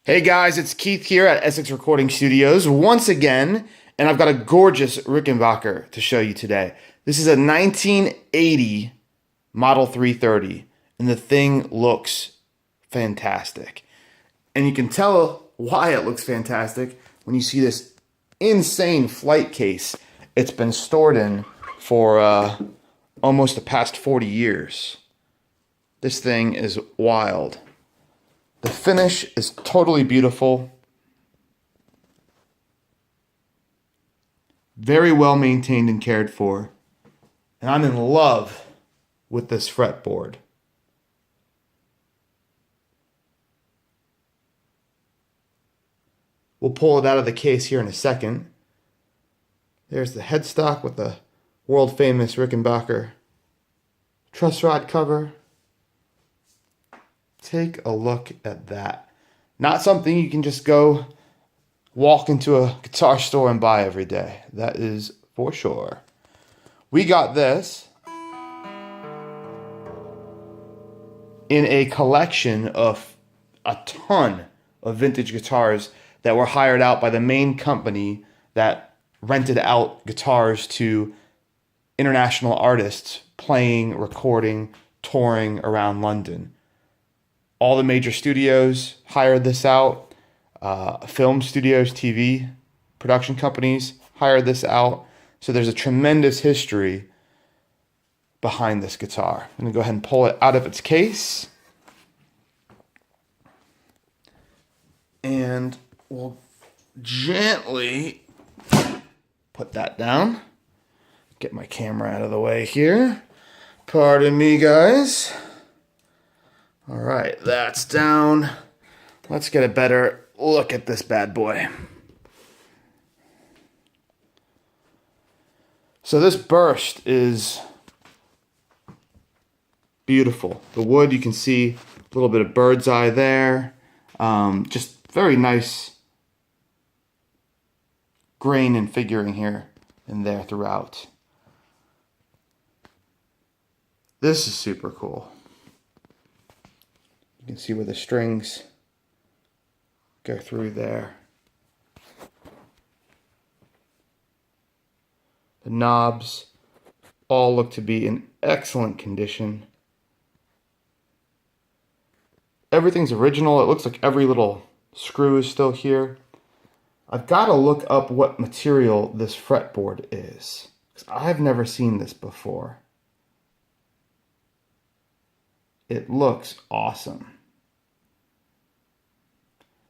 Hey guys, it's Keith here at Essex Recording Studios once again, and I've got a gorgeous Rickenbacker to show you today. This is a 1980 Model 330, and the thing looks fantastic. And you can tell why it looks fantastic when you see this insane flight case it's been stored in for almost the past 40 years. This thing is wild. The finish is totally beautiful. Very well maintained and cared for. And I'm in love with this fretboard. We'll pull it out of the case here in a second. There's the headstock with the world famous Rickenbacker Truss Rod cover. Take a look at that. Not something you can just go walk into a guitar store and buy every day. That is for sure. We got this in a collection of a ton of vintage guitars that were hired out by the main company that rented out guitars to international artists playing, recording, touring around London. All the major studios hired this out. Film studios, TV production companies hired this out. So there's a tremendous history behind this guitar. I'm going to go ahead and pull it out of its case. And we'll gently put that down. Get my camera out of the way here. Pardon me, guys. All right, that's down. Let's get a better look at this bad boy. So this burst is beautiful. The wood, you can see a little bit of bird's eye there. Just very nice grain and figuring here and there throughout. This is super cool. You can see where the strings go through there. The knobs all look to be in excellent condition. Everything's original. It looks like every little screw is still here. I've got to look up what material this fretboard is, because I've never seen this before. It looks awesome.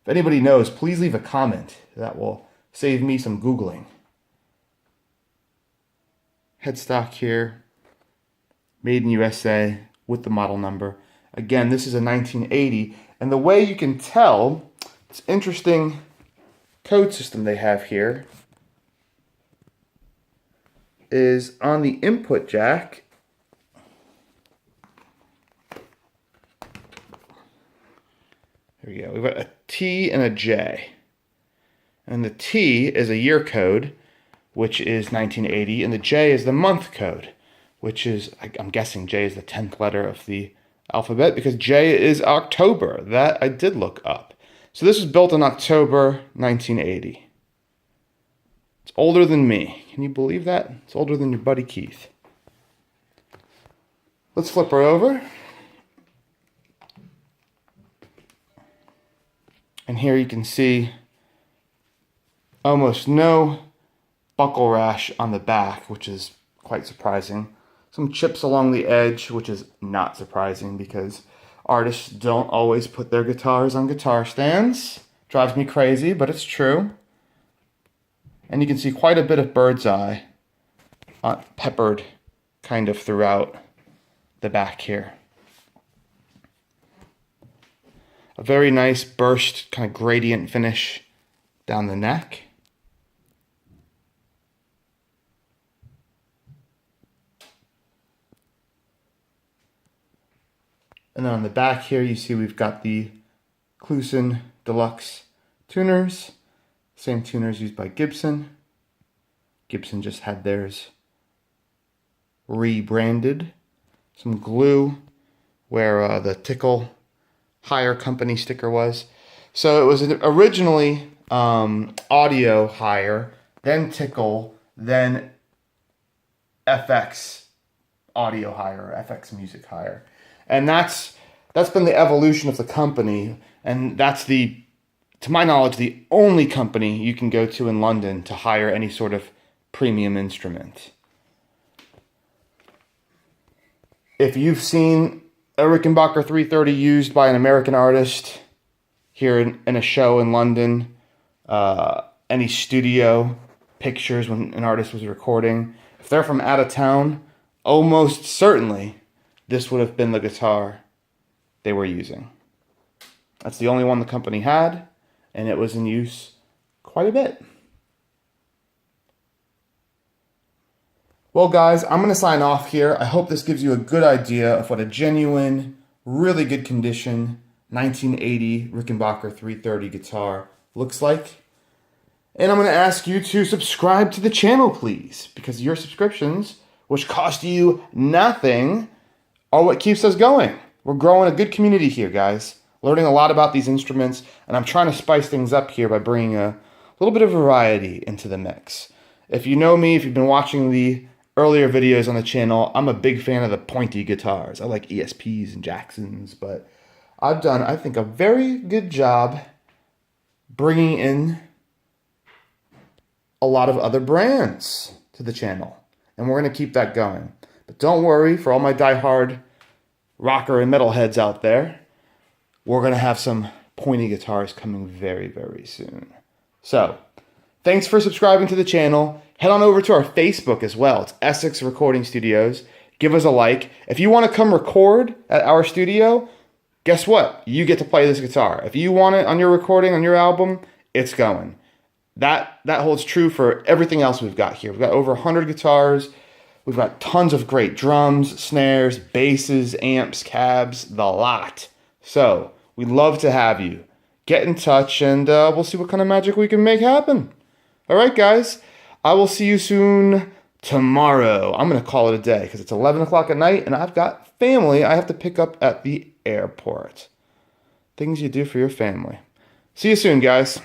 If anybody knows, please leave a comment. That will save me some Googling. Headstock here. Made in USA with the model number. Again, this is a 1980. And the way you can tell, it's interesting code system they have here, is on the input jack. There we go. We've got a T and a J. And the T is a year code, which is 1980, and the J is the month code, which is, I'm guessing J is the 10th letter of the alphabet, because J is October. That I did look up. So this was built in October 1980. It's older than me. Can you believe that? It's older than your buddy Keith. Let's flip her over. And here you can see almost no buckle rash on the back, which is quite surprising. Some chips along the edge, which is not surprising because artists don't always put their guitars on guitar stands. Drives me crazy, but it's true. And you can see quite a bit of bird's eye peppered kind of throughout the back here. A very nice burst, kind of gradient finish down the neck. And then on the back here, you see we've got the Clusen Deluxe tuners. Same tuners used by Gibson. Gibson just had theirs rebranded. Some glue where the Tickle Hire company sticker was. So it was originally audio hire, then Tickle, then FX audio hire, FX music hire. And that's been the evolution of the company, and that's to my knowledge, the only company you can go to in London to hire any sort of premium instrument. If you've seen a Rickenbacker 330 used by an American artist here in a show in London, any studio pictures when an artist was recording, if they're from out of town, almost certainly this would have been the guitar they were using. That's the only one the company had, and it was in use quite a bit. Well, guys, I'm going to sign off here. I hope this gives you a good idea of what a genuine, really good condition 1980 Rickenbacker 330 guitar looks like. And I'm going to ask you to subscribe to the channel, please, because your subscriptions, which cost you nothing, are what keeps us going. We're growing a good community here, guys. Learning a lot about these instruments, and I'm trying to spice things up here by bringing a little bit of variety into the mix. If you know me, if you've been watching the earlier videos on the channel, I'm a big fan of the pointy guitars. I like ESPs and Jacksons, but I've done, I think, a very good job bringing in a lot of other brands to the channel, and we're going to keep that going. But don't worry, for all my diehard rocker and metalheads out there, we're going to have some pointy guitars coming very, very soon. So, thanks for subscribing to the channel. Head on over to our Facebook as well. It's Essex Recording Studios. Give us a like. If you want to come record at our studio, guess what? You get to play this guitar. If you want it on your recording, on your album, it's going. That holds true for everything else we've got here. We've got over 100 guitars. We've got tons of great drums, snares, basses, amps, cabs, the lot. So, we'd love to have you. Get in touch, and we'll see what kind of magic we can make happen. All right, guys. I will see you soon tomorrow. I'm going to call it a day because it's 11 o'clock at night, and I've got family I have to pick up at the airport. Things you do for your family. See you soon, guys.